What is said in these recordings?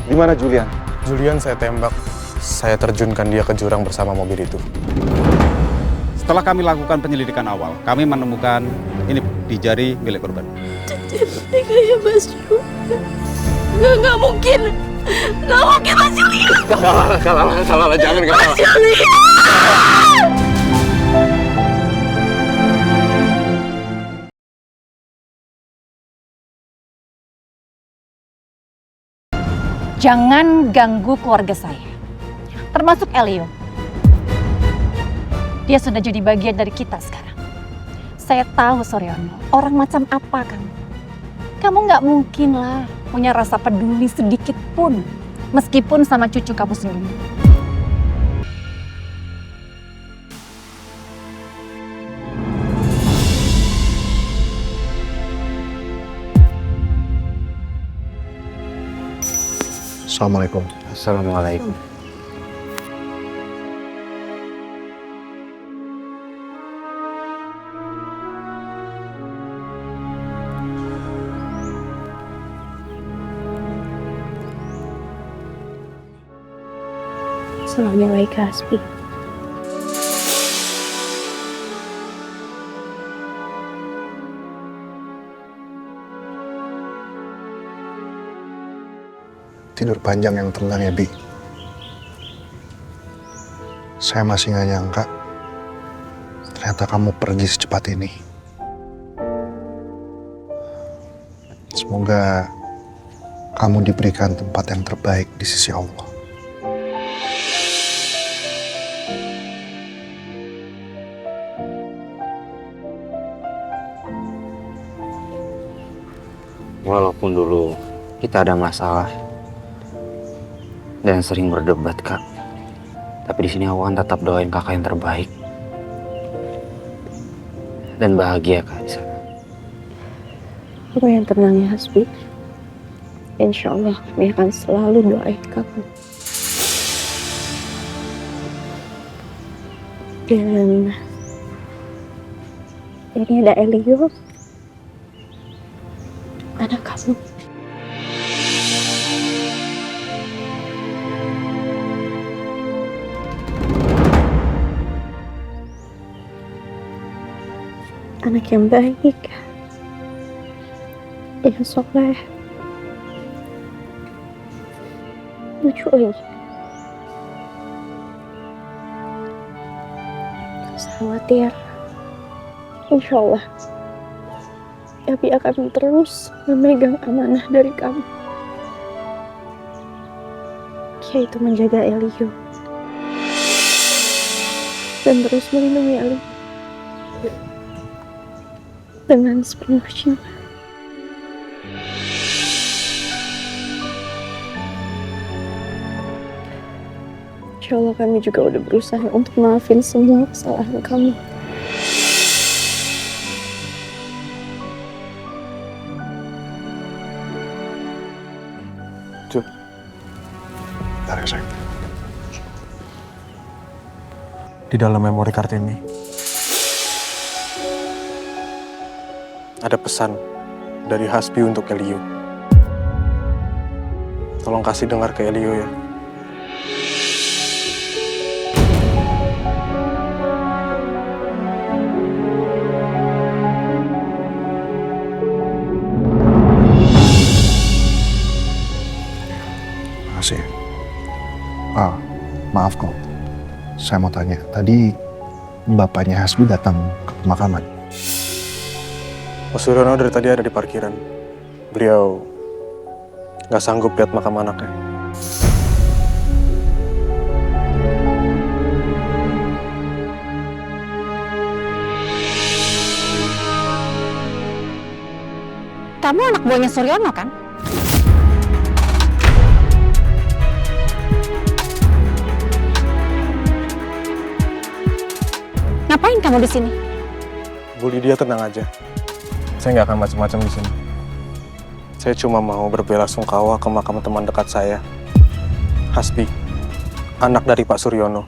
Di mana Julian? Julian saya tembak. Saya terjunkan dia ke jurang bersama mobil itu. Setelah kami lakukan penyelidikan awal, kami menemukan ini di jari milik korban. Kayak Mas Julian. Nggak mungkin. Nggak mungkin Mas Julian. Kalah, jangan kalah. Mas Julian. Jangan ganggu keluarga saya, termasuk Elio. Dia sudah jadi bagian dari kita sekarang. Saya tahu Suryono, orang macam apa kamu. Kamu nggak mungkin lah punya rasa peduli sedikit pun, meskipun sama cucu kamu sendiri. Assalamualaikum. Assalamualaikum. Assalamualaikum Hasbi. Tidur panjang yang tenang ya, Bi. Saya masih nggak nyangka ternyata kamu pergi secepat ini. Semoga kamu diberikan tempat yang terbaik di sisi Allah. Walaupun dulu kita ada masalah dan sering berdebat, Kak. Tapi di sini aku akan tetap doain kakak yang terbaik dan bahagia, Kak, di sana. Aku yang tenang ya Hasbi. Insya Allah kami akan selalu doain kamu. Dan ini ada Elio, anak kamu. Anak yang baik, yang soleh, lucu lagi. Gak usah khawatir, insya Allah Abi akan terus memegang amanah dari kamu, yaitu menjaga Elio dan terus melindungi Elio dengan sepenuh jiwa. Insya Allah kami juga udah berusaha untuk maafin semua kesalahan kamu. Bentar ya, sayang. Di dalam memori Kartini ada pesan dari Hasbi untuk Elio. Tolong kasih dengar ke Elio ya. Makasih. Maaf kok. Saya mau tanya. Tadi bapaknya Hasbi datang ke pemakaman. Mas Suryono dari tadi ada di parkiran. Beliau nggak sanggup lihat makam anaknya. Kamu anak buahnya Suryono kan? Ngapain kamu di sini? Bu Lydia, tenang aja. Saya nggak akan macam-macam di sini. Saya cuma mau berbelasungkawa ke makam teman dekat saya, Hasbi, anak dari Pak Suryono.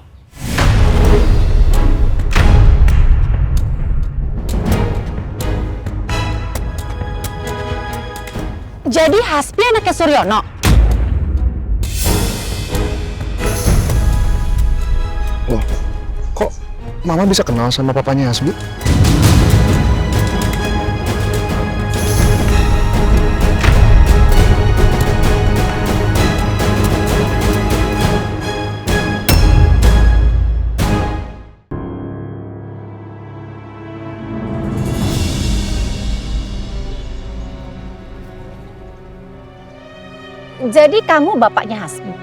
Jadi Hasbi anaknya Suryono? Loh, kok Mama bisa kenal sama papanya Hasbi? Jadi kamu bapaknya Hasbi?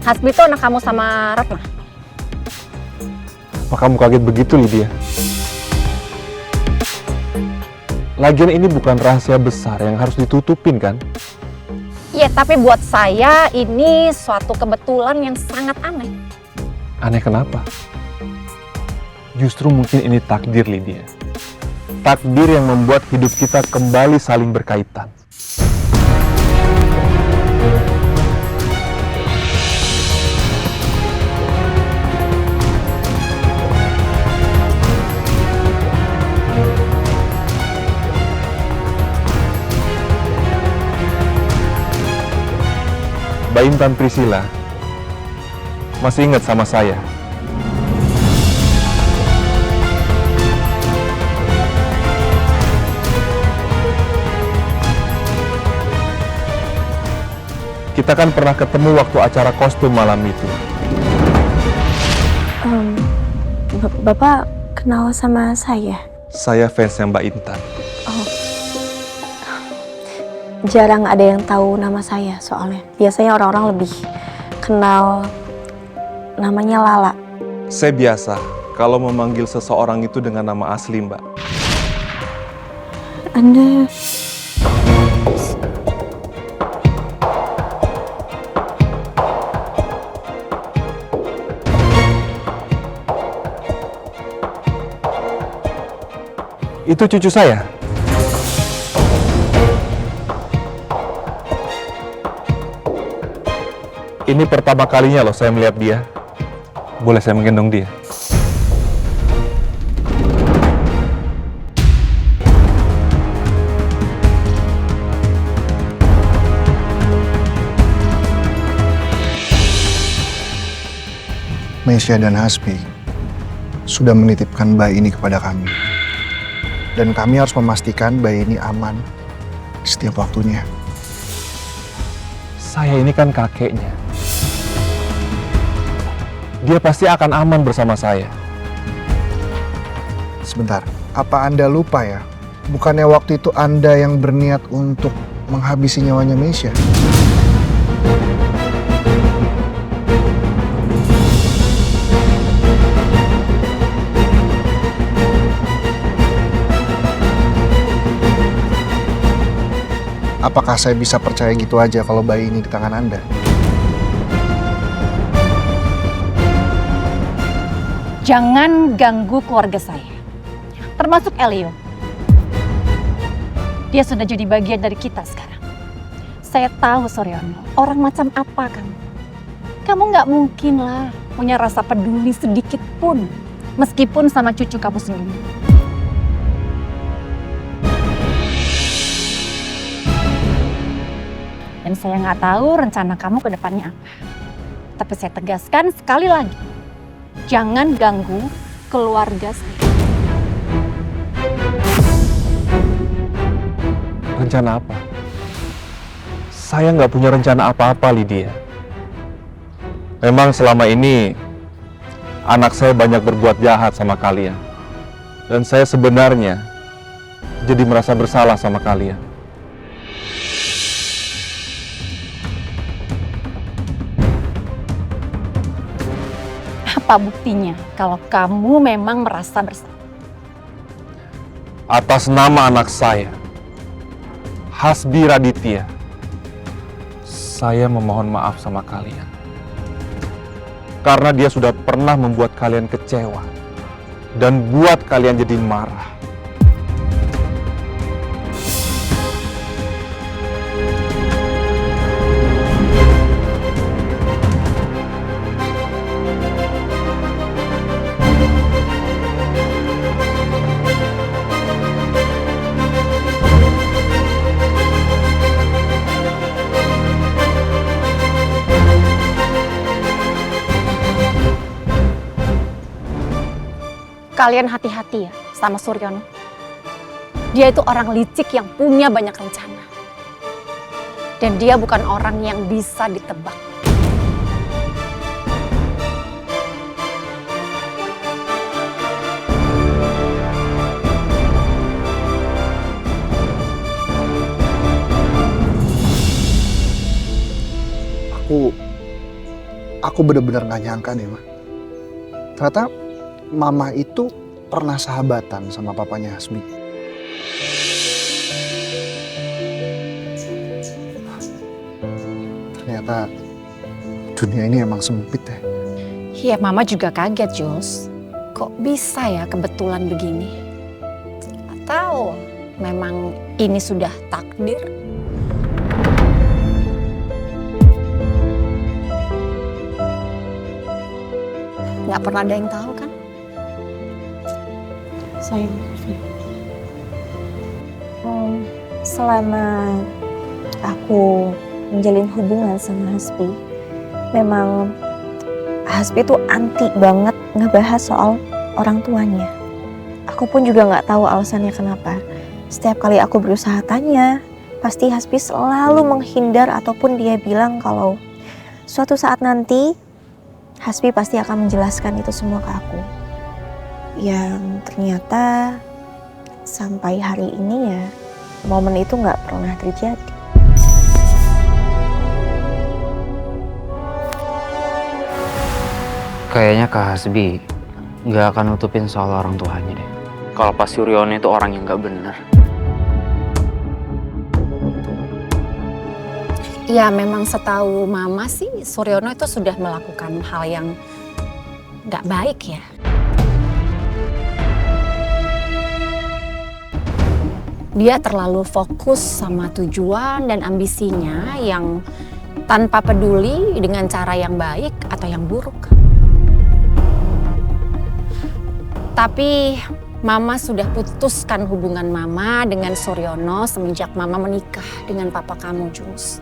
Hasbi itu anak kamu sama Ratna? Apa kamu kaget begitu, Lydia? Lagian ini bukan rahasia besar yang harus ditutupin, kan? Iya, tapi buat saya ini suatu kebetulan yang sangat aneh. Aneh kenapa? Justru mungkin ini takdir, Lydia. Takdir yang membuat hidup kita kembali saling berkaitan. Mbak Intan Priscilla masih ingat sama saya? Kita kan pernah ketemu waktu acara kostum malam itu. Bapak kenal sama saya? Saya fansnya Mbak Intan. Oh. Jarang ada yang tahu nama saya soalnya. Biasanya orang-orang lebih kenal namanya Lala. Saya biasa kalau memanggil seseorang itu dengan nama asli, Mbak. Anda... Itu cucu saya. Ini pertama kalinya loh saya melihat dia. Boleh saya menggendong dia? Meisha dan Hasbi sudah menitipkan bayi ini kepada kami. Dan kami harus memastikan bayi ini aman di setiap waktunya. Saya ini kan kakeknya. Dia pasti akan aman bersama saya. Sebentar, apa Anda lupa ya? Bukannya waktu itu Anda yang berniat untuk menghabisi nyawanya Meisha? Apakah saya bisa percaya gitu aja kalau bayi ini di tangan Anda? Jangan ganggu keluarga saya, termasuk Elio. Dia sudah jadi bagian dari kita sekarang. Saya tahu, Suryono, orang macam apa kamu. Kamu nggak mungkin lah punya rasa peduli sedikit pun, meskipun sama cucu kamu sendiri. Dan saya nggak tahu rencana kamu ke depannya apa. Tapi saya tegaskan sekali lagi, jangan ganggu keluarga saya. Rencana apa? Saya nggak punya rencana apa-apa, Lydia. Memang selama ini anak saya banyak berbuat jahat sama kalian. Dan saya sebenarnya jadi merasa bersalah sama kalian. Apa buktinya kalau kamu memang merasa bersalah? Atas nama anak saya, Hasbi Raditya, saya memohon maaf sama kalian. Karena dia sudah pernah membuat kalian kecewa dan buat kalian jadi marah. kalian hati-hati ya sama Suryono. Dia itu orang licik yang punya banyak rencana. Dan dia bukan orang yang bisa ditebak. Aku bener-bener gak nyangka deh, Ma. Ternyata Mama itu pernah sahabatan sama papanya Hasbi. Ternyata dunia ini emang sempit ya. Iya, Mama juga kaget, Jules. Kok bisa ya kebetulan begini? Atau memang ini sudah takdir? Nggak pernah ada yang tahu kan? Sayang, selama aku menjalin hubungan sama Hasbi, memang Hasbi tuh anti banget ngebahas soal orang tuanya. Aku pun juga nggak tahu alasannya kenapa. Setiap kali aku berusaha tanya, pasti Hasbi selalu menghindar ataupun dia bilang kalau suatu saat nanti Hasbi pasti akan menjelaskan itu semua ke aku. Yang ternyata sampai hari ini ya momen itu nggak pernah terjadi. Kayaknya Kak Hasbi nggak akan nutupin soal orang tuanya deh. Kalau Pak Suryono itu orang yang nggak benar. Ya memang setahu Mama sih Suryono itu sudah melakukan hal yang nggak baik ya. Dia terlalu fokus sama tujuan dan ambisinya yang tanpa peduli dengan cara yang baik atau yang buruk. Tapi Mama sudah putuskan hubungan Mama dengan Suryono semenjak Mama menikah dengan papa kamu, Jules.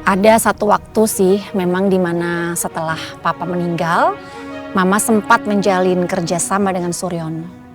Ada satu waktu sih memang dimana setelah papa meninggal, Mama sempat menjalin kerjasama dengan Suryono.